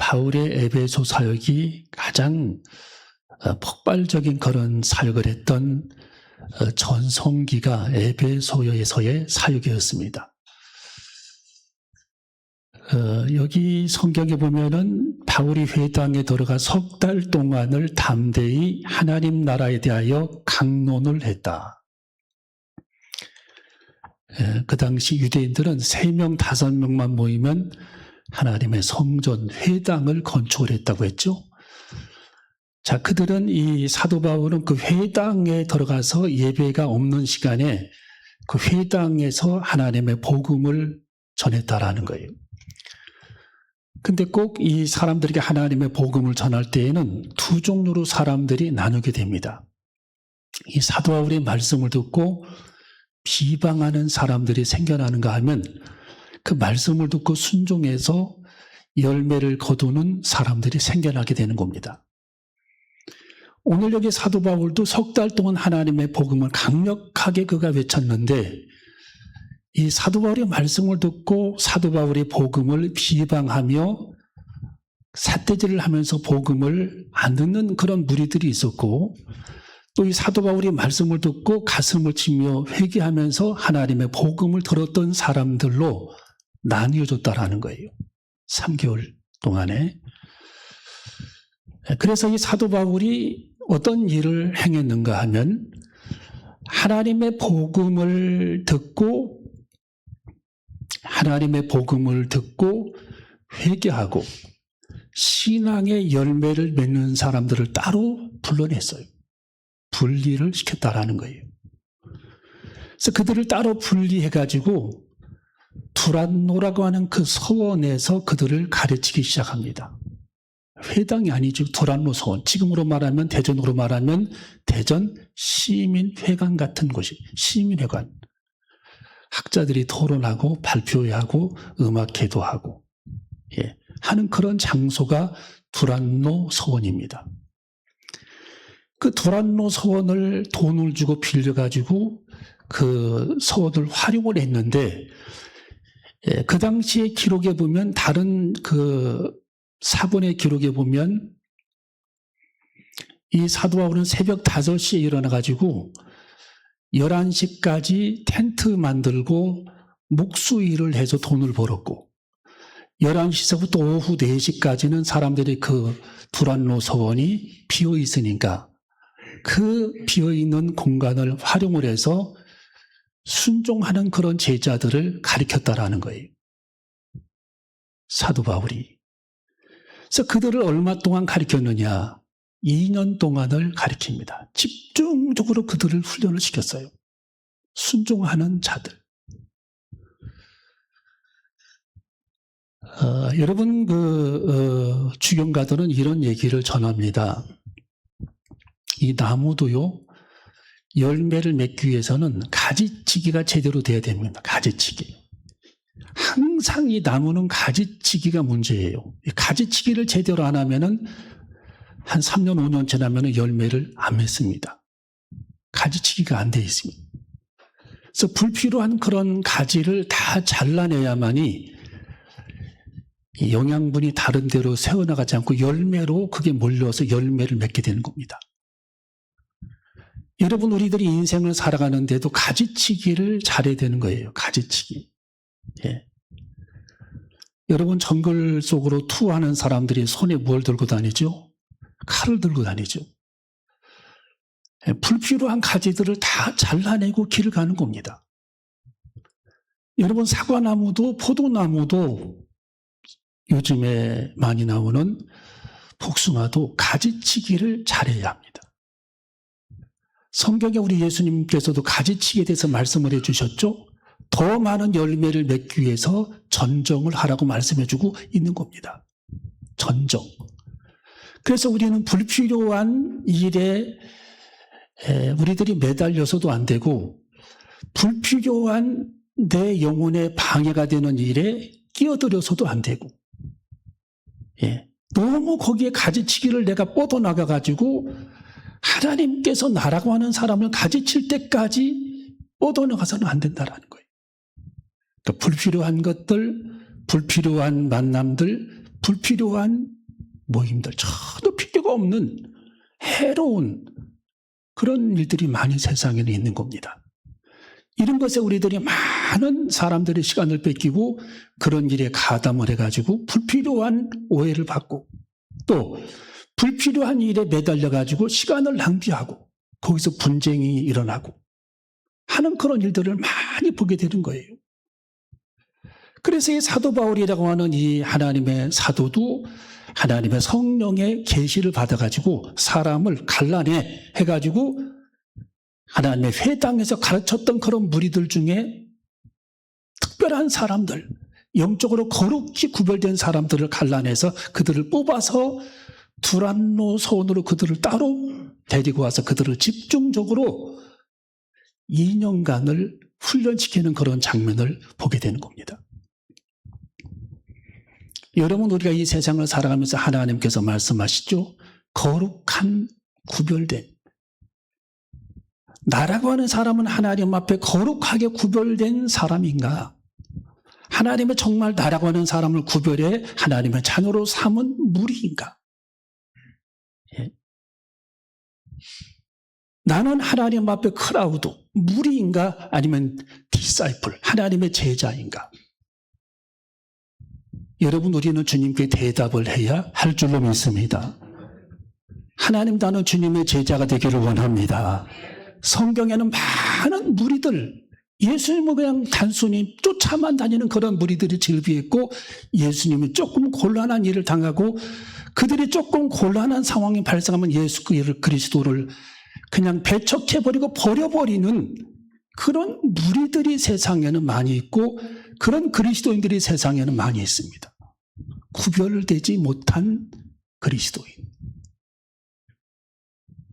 바울의 에베소 사역이 가장 폭발적인 그런 사역을 했던 전성기가 에베소에서의 사역이었습니다. 여기 성경에 보면은 바울이 회당에 들어가 석 달 동안을 담대히 하나님 나라에 대하여 강론을 했다. 그 당시 유대인들은 3명, 5명만 모이면 하나님의 성전, 회당을 건축을 했다고 했죠. 자, 그들은 이 사도 바울은 그 회당에 들어가서 예배가 없는 시간에 그 회당에서 하나님의 복음을 전했다라는 거예요. 근데 꼭 이 사람들에게 하나님의 복음을 전할 때에는 두 종류로 사람들이 나누게 됩니다. 이 사도 바울의 말씀을 듣고 비방하는 사람들이 생겨나는가 하면 그 말씀을 듣고 순종해서 열매를 거두는 사람들이 생겨나게 되는 겁니다. 오늘 여기 사도 바울도 석 달 동안 하나님의 복음을 강력하게 그가 외쳤는데 이 사도 바울의 말씀을 듣고 사도 바울의 복음을 비방하며 삿대질을 하면서 복음을 안 듣는 그런 무리들이 있었고 또 이 사도 바울의 말씀을 듣고 가슴을 치며 회개하면서 하나님의 복음을 들었던 사람들로 나뉘어졌다라는 거예요. 3개월 동안에. 그래서 이 사도 바울이 어떤 일을 행했는가 하면 하나님의 복음을 듣고 회개하고 신앙의 열매를 맺는 사람들을 따로 불러냈어요. 분리를 시켰다라는 거예요. 그래서 그들을 따로 분리해가지고 두란노라고 하는 그 서원에서 그들을 가르치기 시작합니다. 회당이 아니죠. 두란노 서원. 지금으로 말하면 대전으로 말하면 대전 시민회관 같은 곳이 시민회관. 학자들이 토론하고 발표하고 음악회도 하고 하는 그런 장소가 두란노 서원입니다. 그 두란노 서원을 돈을 주고 빌려가지고 그 서원을 활용을 했는데 그 당시의 기록에 보면 다른 그 사본의 기록에 보면 이 사도 바울은 새벽 5시에 일어나가지고 11시까지 텐트 만들고 목수 일을 해서 돈을 벌었고 11시서부터 오후 4시까지는 사람들이 그 두란노 서원이 비어 있으니까 그 비어 있는 공간을 활용을 해서 순종하는 그런 제자들을 가르쳤다라는 거예요. 사도 바울이. 그래서 그들을 얼마 동안 가르쳤느냐? 2년 동안을 가르칩니다. 집중적으로 그들을 훈련을 시켰어요. 순종하는 자들. 여러분 주경가들은 이런 얘기를 전합니다. 이 나무도요 열매를 맺기 위해서는 가지치기가 제대로 돼야 됩니다. 가지치기. 항상 이 나무는 가지치기가 문제예요. 가지치기를 제대로 안 하면은 한 3년, 5년 지나면 열매를 안 맺습니다. 가지치기가 안 돼 있습니다. 그래서 불필요한 그런 가지를 다 잘라내야만이 영양분이 다른 데로 새어나가지 않고 열매로 그게 몰려서 열매를 맺게 되는 겁니다. 여러분, 우리들이 인생을 살아가는데도 가지치기를 잘해야 되는 거예요. 가지치기. 여러분, 정글 속으로 투어하는 사람들이 손에 뭘 들고 다니죠? 칼을 들고 다니죠. 불필요한 가지들을 다 잘라내고 길을 가는 겁니다. 여러분, 사과나무도 포도나무도 요즘에 많이 나오는 복숭아도 가지치기를 잘해야 합니다. 성경에 우리 예수님께서도 가지치기에 대해서 말씀을 해주셨죠. 더 많은 열매를 맺기 위해서 전정을 하라고 말씀해주고 있는 겁니다. 전정. 그래서 우리는 불필요한 일에 우리들이 매달려서도 안 되고 불필요한 내 영혼에 방해가 되는 일에 끼어들어서도 안 되고 너무 거기에 가지치기를 내가 뻗어나가가지고 하나님께서 나라고 하는 사람을 가지칠 때까지 뻗어나가서는 안 된다라는 거예요. 또 불필요한 것들, 불필요한 만남들, 불필요한 모임들, 전혀 필요가 없는 해로운 그런 일들이 많이 세상에는 있는 겁니다. 이런 것에 우리들이 많은 사람들의 시간을 뺏기고 그런 일에 가담을 해가지고 불필요한 오해를 받고 또 불필요한 일에 매달려가지고 시간을 낭비하고 거기서 분쟁이 일어나고 하는 그런 일들을 많이 보게 되는 거예요. 그래서 이 사도 바울이라고 하는 이 하나님의 사도도 하나님의 성령의 계시를 받아가지고 사람을 갈라내 해가지고 하나님의 회당에서 가르쳤던 그런 무리들 중에 특별한 사람들, 영적으로 거룩히 구별된 사람들을 갈라내서 그들을 뽑아서 두란노 소원으로 그들을 따로 데리고 와서 그들을 집중적으로 2년간을 훈련시키는 그런 장면을 보게 되는 겁니다. 여러분, 우리가 이 세상을 살아가면서 하나님께서 말씀하시죠. 거룩한 구별된 나라고 하는 사람은 하나님 앞에 거룩하게 구별된 사람인가? 하나님의 정말 나라고 하는 사람을 구별해 하나님의 자녀로 삼은 무리인가? 예. 나는 하나님 앞에 크라우드, 무리인가? 아니면 디사이플, 하나님의 제자인가? 여러분, 우리는 주님께 대답을 해야 할 줄로 믿습니다. 하나님, 나는 주님의 제자가 되기를 원합니다. 성경에는 많은 무리들, 예수님을 그냥 단순히 쫓아만 다니는 그런 무리들이 즐비했고 예수님이 조금 곤란한 일을 당하고 그들이 조금 곤란한 상황이 발생하면 예수 그리스도를 그냥 배척해버리고 버려버리는 그런 무리들이 세상에는 많이 있고 그런 그리스도인들이 세상에는 많이 있습니다. 구별되지 못한 그리스도인.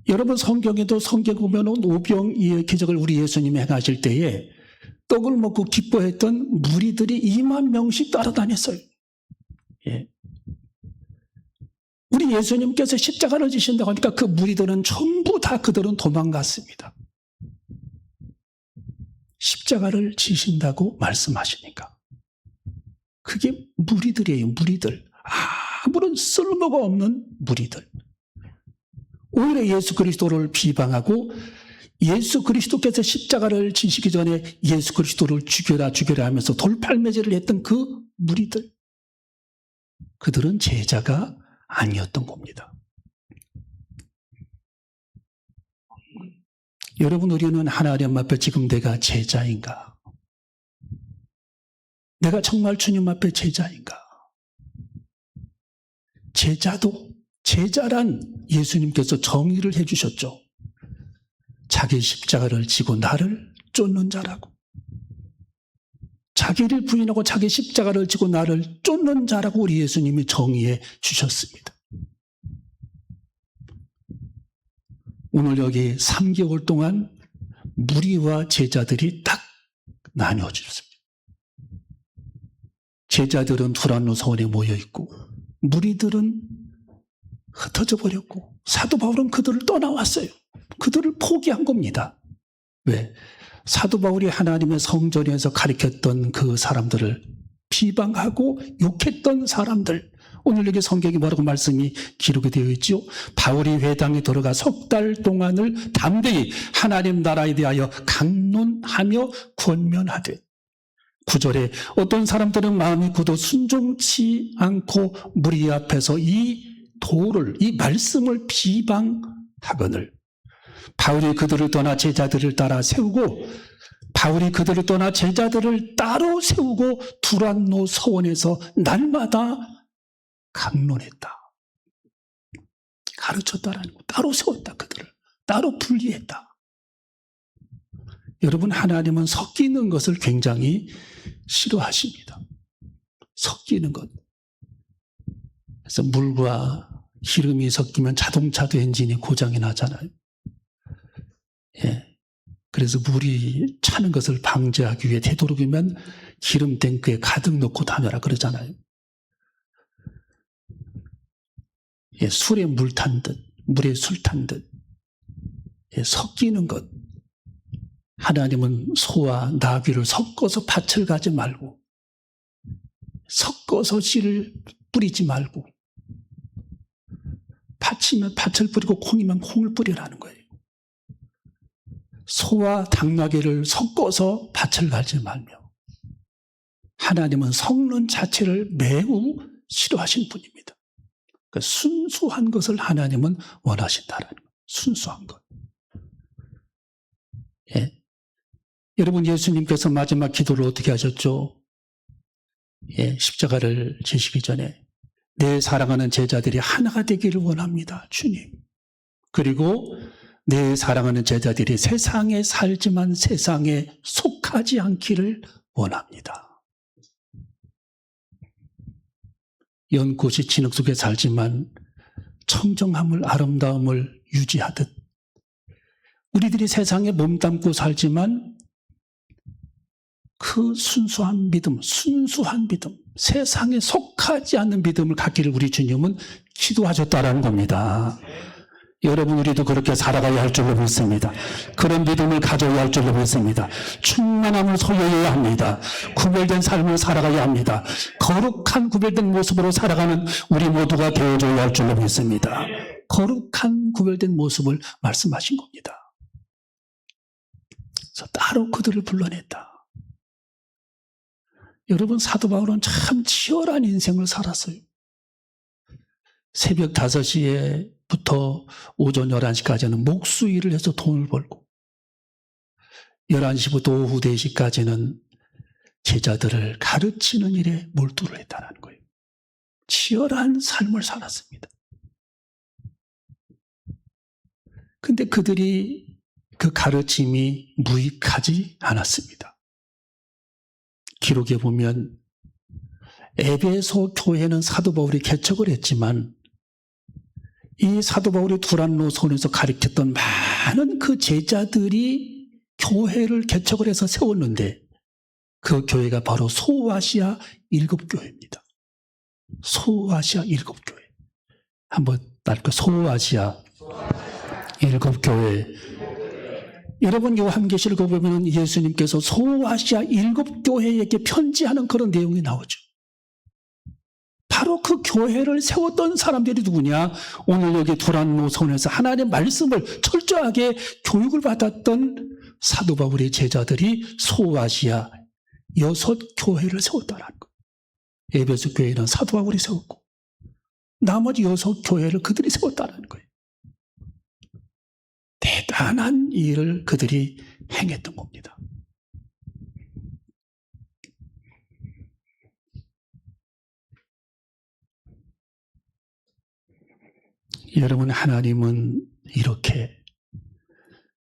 여러분, 성경에도 성경 보면 오병이의 기적을 우리 예수님이 행하실 때에 떡을 먹고 기뻐했던 무리들이 2만 명씩 따라다녔어요. 예. 우리 예수님께서 십자가를 지신다고 하니까 그 무리들은 전부 다 그들은 도망갔습니다. 십자가를 지신다고 말씀하시니까. 그게 무리들이에요, 무리들. 아무런 쓸모가 없는 무리들. 오히려 예수 그리스도를 비방하고 예수 그리스도께서 십자가를 지시기 전에 예수 그리스도를 죽여라 죽여라 하면서 돌팔매질을 했던 그 무리들. 그들은 제자가 아니었던 겁니다. 여러분, 우리는 하나님 앞에 지금 내가 제자인가? 내가 정말 주님 앞에 제자인가? 제자란 예수님께서 정의를 해주셨죠. 자기 십자가를 지고 나를 쫓는 자라고. 자기를 부인하고 자기 십자가를 지고 나를 쫓는 자라고 우리 예수님이 정의해 주셨습니다. 오늘 여기 3개월 동안 무리와 제자들이 딱 나뉘어졌습니다. 제자들은 두란노 서원에 모여있고 무리들은 흩어져 버렸고 사도 바울은 그들을 떠나왔어요. 그들을 포기한 겁니다. 왜? 사도 바울이 하나님의 성전에서 가르쳤던 그 사람들을 비방하고 욕했던 사람들, 오늘 여기 성경이 뭐라고 말씀이 기록이 되어 있죠? 바울이 회당에 들어가 3달 동안을 담대히 하나님 나라에 대하여 강론하며 권면하되 9절에 어떤 사람들은 마음이 굳어 순종치 않고 무리 앞에서 이 도를, 이 말씀을 비방하거늘 바울이 그들을 떠나 제자들을 따라 세우고 바울이 그들을 떠나 제자들을 따로 세우고 두란노 서원에서 날마다 강론했다. 가르쳤다라는 거. 따로 세웠다. 그들을. 따로 분리했다. 여러분, 하나님은 섞이는 것을 굉장히 싫어하십니다. 섞이는 것. 그래서 물과 기름이 섞이면 자동차도 엔진이 고장이 나잖아요. 예. 그래서 물이 차는 것을 방지하기 위해 되도록이면 기름 탱크에 가득 넣고 다녀라 그러잖아요. 예, 술에 물 탄 듯, 물에 술 탄 듯, 예, 섞이는 것. 하나님은 소와 나귀를 섞어서 밭을 가지 말고, 섞어서 씨를 뿌리지 말고, 팥이면 팥을 뿌리고 콩이면 콩을 뿌리라는 거예요. 소와 당나귀를 섞어서 밭을 갈지 말며, 하나님은 섞는 자체를 매우 싫어하신 분입니다. 그러니까 순수한 것을 하나님은 원하신다라는 거예요. 순수한 것. 예. 여러분, 예수님께서 마지막 기도를 어떻게 하셨죠? 예, 십자가를 지시기 전에 내 사랑하는 제자들이 하나가 되기를 원합니다, 주님. 그리고 내 사랑하는 제자들이 세상에 살지만 세상에 속하지 않기를 원합니다. 연꽃이 진흙 속에 살지만 청정함을, 아름다움을 유지하듯 우리들이 세상에 몸담고 살지만 그 순수한 믿음, 세상에 속하지 않는 믿음을 갖기를 우리 주님은 기도하셨다라는 겁니다. 여러분, 우리도 그렇게 살아가야 할 줄로 믿습니다. 그런 믿음을 가져야 할 줄로 믿습니다. 충만함을 소유해야 합니다. 구별된 삶을 살아가야 합니다. 거룩한 구별된 모습으로 살아가는 우리 모두가 되어줘야 할 줄로 믿습니다. 거룩한 구별된 모습을 말씀하신 겁니다. 그래서 따로 그들을 불러냈다. 여러분, 사도 바울은 참 치열한 인생을 살았어요. 새벽 5시에부터 오전 11시까지는 목수 일을 해서 돈을 벌고, 11시부터 오후 4시까지는 제자들을 가르치는 일에 몰두를 했다는 거예요. 치열한 삶을 살았습니다. 근데 그들이 그 가르침이 무익하지 않았습니다. 기록에 보면 에베소 교회는 사도 바울이 개척을 했지만 이 사도 바울이 두란노선에서 가르쳤던 많은 그 제자들이 교회를 개척을 해서 세웠는데 그 교회가 바로 소아시아 7교회입니다. 소아시아 7교회. 한번 따를까? 소아시아 7교회. 여러분, 요한계시록을 보면 예수님께서 소아시아 7교회에게 편지하는 그런 내용이 나오죠. 바로 그 교회를 세웠던 사람들이 누구냐? 오늘 여기 두란노선에서 하나님의 말씀을 철저하게 교육을 받았던 사도 바울의 제자들이 소아시아 6교회를 세웠다는 거예요. 에베소 교회는 사도 바울이 세웠고 나머지 6교회를 그들이 세웠다는 거예요. 대단한 일을 그들이 행했던 겁니다. 여러분, 하나님은 이렇게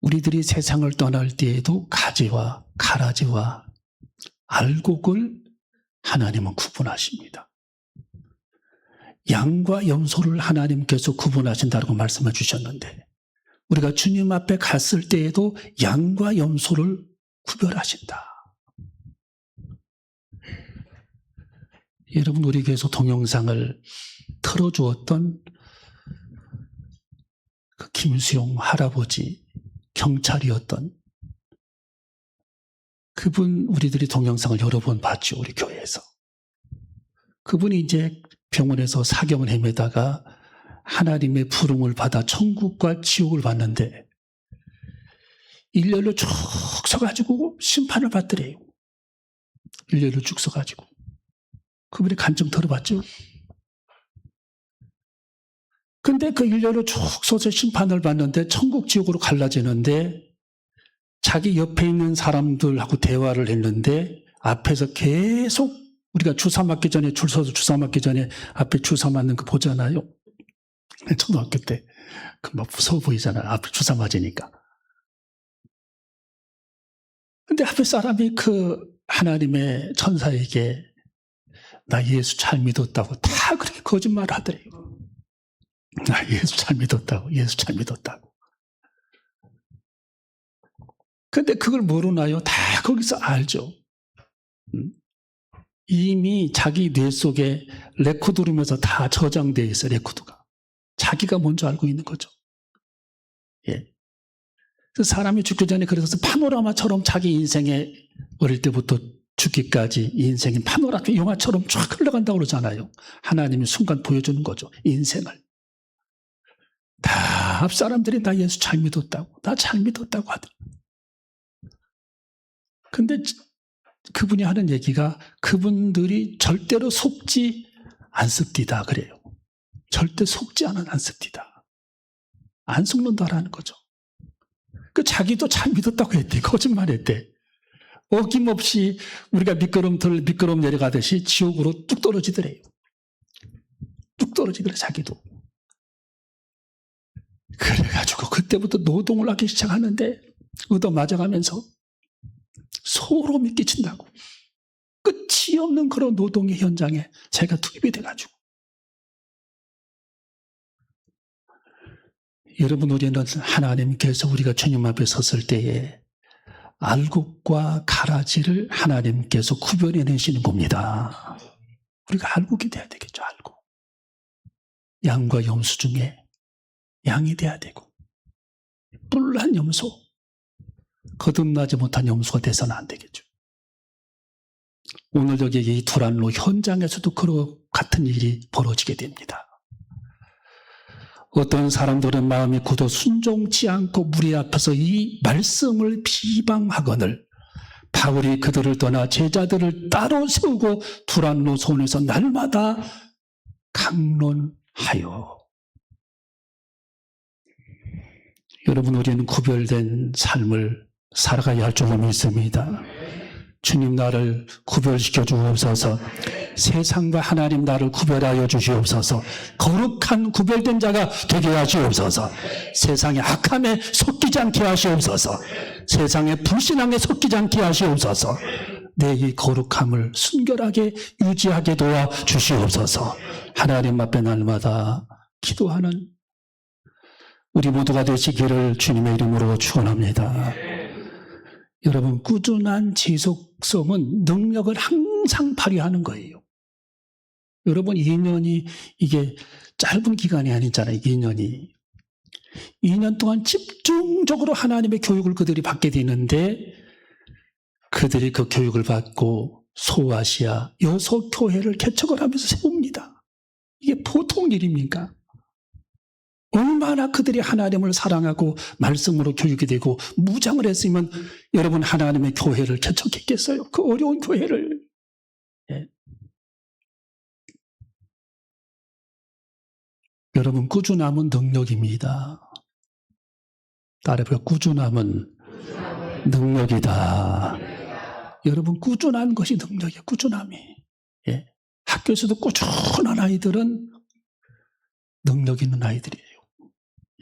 우리들이 세상을 떠날 때에도 가지와 가라지와 알곡을 하나님은 구분하십니다. 양과 염소를 하나님께서 구분하신다고 말씀해 주셨는데 우리가 주님 앞에 갔을 때에도 양과 염소를 구별하신다. 여러분, 우리 교회에서 동영상을 틀어주었던 그 김수용 할아버지, 경찰이었던 그분, 우리들이 동영상을 여러 번 봤죠, 우리 교회에서. 그분이 이제 병원에서 사경을 헤매다가 하나님의 부름을 받아 천국과 지옥을 봤는데 일렬로 쭉 서가지고 심판을 받더래요. 일렬로 쭉 서가지고. 그분이 간증 들어봤죠? 근데 그 일렬로 쭉 서서 심판을 받는데 천국 지옥으로 갈라지는데 자기 옆에 있는 사람들하고 대화를 했는데 앞에서 계속 우리가 주사 맞기 전에 줄 서서 주사 맞기 전에 앞에 주사 맞는 거 보잖아요. 초등학교 때 그 막 무서워 보이잖아요. 앞에 주사 맞으니까. 근데 앞에 사람이 그 하나님의 천사에게 나 예수 잘 믿었다고 다 그렇게 거짓말을 하더래요. 나 예수 잘 믿었다고, 예수 잘 믿었다고. 근데 그걸 모르나요? 다 거기서 알죠. 이미 자기 뇌 속에 레코드룸에서 다 저장되어 있어요, 레코드가. 자기가 먼저 알고 있는 거죠. 예. 사람이 죽기 전에 그래서 파노라마처럼 자기 인생에 어릴 때부터 죽기까지 인생이 파노라마 영화처럼 쫙 흘러간다고 그러잖아요. 하나님이 순간 보여주는 거죠, 인생을. 다 앞 사람들이 나 예수 잘 믿었다고, 나 잘 믿었다고 하더라. 근데 그분이 하는 얘기가 그분들이 절대로 속지 않습니다. 그래요. 절대 속지 않습니다. 안 속는다라는 거죠. 그 자기도 잘 믿었다고 했대. 거짓말했대. 어김없이 우리가 미끄럼 내려가듯이 지옥으로 뚝 떨어지더래요. 뚝 떨어지더래 자기도. 그래가지고 그때부터 노동을 하기 시작하는데 얻어맞아가면서 소름이 끼친다고. 끝이 없는 그런 노동의 현장에 제가 투입이 돼가지고. 여러분, 우리는 하나님께서 우리가 주님 앞에 섰을 때에 알곡과 가라지를 하나님께서 구별해내시는 겁니다. 우리가 알곡이 돼야 되겠죠. 알곡. 양과 염소 중에 양이 돼야 되고, 뿔난 염소, 거듭나지 못한 염소가 돼서는 안 되겠죠. 오늘 여기 이 두란노 현장에서도 그런 같은 일이 벌어지게 됩니다. 어떤 사람들은 마음이 굳어 순종치 않고 무리 앞에서 이 말씀을 비방하거늘 바울이 그들을 떠나 제자들을 따로 세우고 두란노 손에서 날마다 강론하여. 여러분, 우리는 구별된 삶을 살아가야 할 줄로 믿습니다. 주님, 나를 구별시켜 주옵소서. 세상과 하나님 나를 구별하여 주시옵소서. 거룩한 구별된 자가 되게 하시옵소서. 세상의 악함에 섞이지 않게 하시옵소서. 세상의 불신앙에 섞이지 않게 하시옵소서. 내 이 거룩함을 순결하게 유지하게 도와 주시옵소서. 하나님 앞에 날마다 기도하는 우리 모두가 되시기를 주님의 이름으로 축원합니다. 여러분, 꾸준한 지속성은 능력을 항상 발휘하는 거예요. 여러분, 2년이 이게 짧은 기간이 아니잖아요. 2년이. 2년 동안 집중적으로 하나님의 교육을 그들이 받게 되는데 그들이 그 교육을 받고 소아시아 6교회를 개척을 하면서 세웁니다. 이게 보통 일입니까? 얼마나 그들이 하나님을 사랑하고 말씀으로 교육이 되고 무장을 했으면 여러분 하나님의 교회를 개척했겠어요? 그 어려운 교회를. 예. 여러분, 꾸준함은 능력입니다. 따라해봐요. 꾸준함은 능력이다. 여러분, 꾸준한 것이 능력이에요. 꾸준함이. 예. 학교에서도 꾸준한 아이들은 능력 있는 아이들이에요.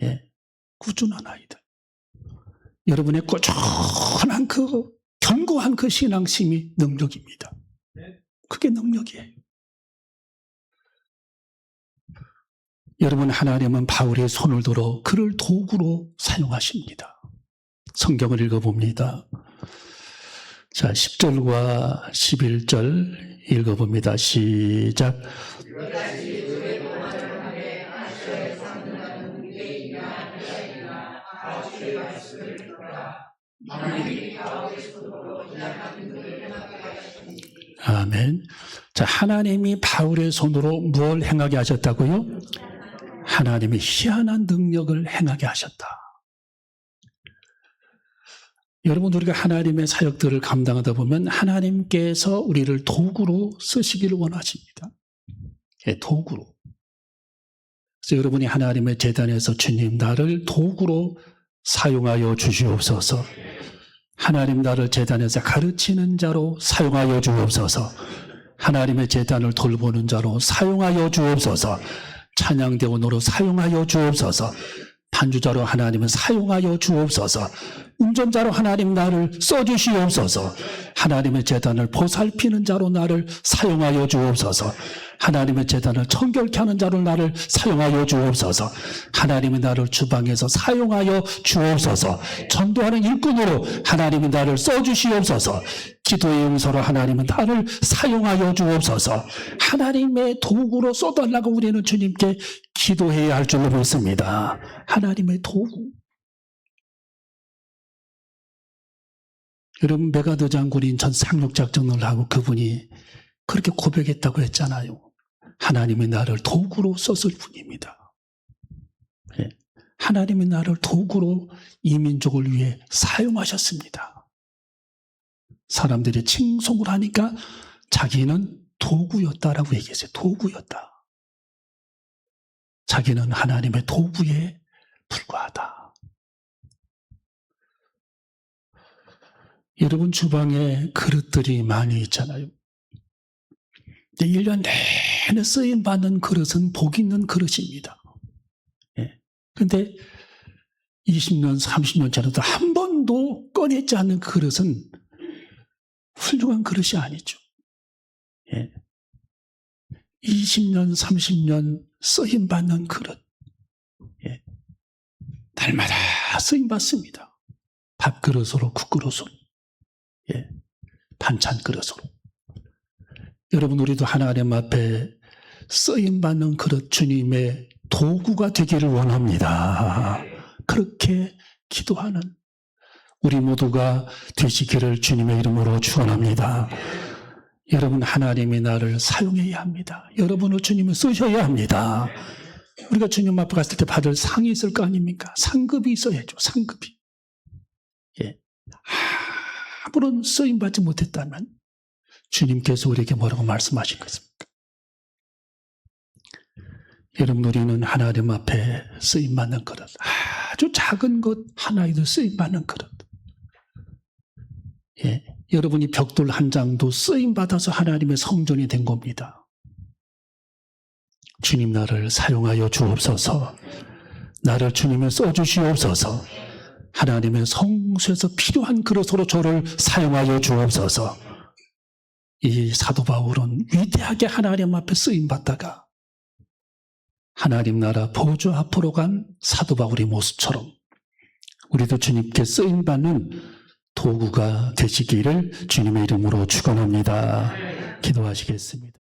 예, 꾸준한 아이들. 여러분의 꾸준한 견고한 그 신앙심이 능력입니다. 그게 능력이에요. 여러분, 하나님은 바울의 손을 들어 그를 도구로 사용하십니다. 성경을 읽어봅니다. 자, 10절과 11절 읽어봅니다. 시작. 아멘. 자, 하나님이 바울의 손으로 뭘 행하게 하셨다고요? 하나님이 희한한 능력을 행하게 하셨다. 여러분, 우리가 하나님의 사역들을 감당하다 보면 하나님께서 우리를 도구로 쓰시기를 원하십니다. 예, 도구로. 그래서 여러분이 하나님의 제단에서 주님, 나를 도구로 사용하여 주시옵소서. 하나님, 나를 제단에서 가르치는 자로 사용하여 주옵소서. 하나님의 제단을 돌보는 자로 사용하여 주옵소서. 찬양대원으로 사용하여 주옵소서. 반주자로 하나님은 사용하여 주옵소서. 운전자로 하나님 나를 써주시옵소서. 하나님의 제단을 보살피는 자로 나를 사용하여 주옵소서. 하나님의 제단을 청결케 하는 자로 나를 사용하여 주옵소서. 하나님의 나를 주방에서 사용하여 주옵소서. 전도하는 일꾼으로 하나님의 나를 써주시옵소서. 기도의 용서로 하나님은 나를 사용하여 주옵소서. 하나님의 도구로 써달라고 우리는 주님께 기도해야 할 줄로 믿습니다. 하나님의 도구. 여러분, 메가더 장군이 전 상륙작전을 하고 그분이 그렇게 고백했다고 했잖아요. 하나님이 나를 도구로 썼을 뿐입니다. 예. 하나님의 나를 도구로 이 민족을 위해 사용하셨습니다. 사람들이 칭송을 하니까 자기는 도구였다라고 얘기했어요. 도구였다. 자기는 하나님의 도구에 불과하다. 여러분 주방에 그릇들이 많이 있잖아요. 1년 내내 쓰임받는 그릇은 복 있는 그릇입니다. 그런데 20년, 30년 전에도 한 번도 꺼내지 않는 그릇은 훌륭한 그릇이 아니죠. 20년, 30년 쓰임받는 그릇. 날마다 쓰임받습니다. 밥그릇으로, 국그릇으로, 반찬 그릇으로. 여러분, 우리도 하나님 앞에 쓰임받는 그릇, 주님의 도구가 되기를 원합니다. 그렇게 기도하는 우리 모두가 되시기를 주님의 이름으로 축원합니다. 여러분, 하나님이 나를 사용해야 합니다. 여러분을 주님을 쓰셔야 합니다. 우리가 주님 앞에 갔을 때 받을 상이 있을 거 아닙니까? 상급이 있어야죠. 상급이. 아무런 쓰임받지 못했다면 주님께서 우리에게 뭐라고 말씀하신 것입니까? 여러분, 우리는 하나님 앞에 쓰임받는 그릇, 아주 작은 것 하나에도 쓰임받는 그릇. 여러분이 벽돌 한 장도 쓰임받아서 하나님의 성전이 된 겁니다. 주님, 나를 사용하여 주옵소서. 나를 주님에 써주시옵소서. 하나님의 성소에서 필요한 그릇으로 저를 사용하여 주옵소서. 이 사도 바울은 위대하게 하나님 앞에 쓰임받다가 하나님 나라 보좌 앞으로 간 사도 바울의 모습처럼 우리도 주님께 쓰임받는 도구가 되시기를 주님의 이름으로 축원합니다. 기도하시겠습니다.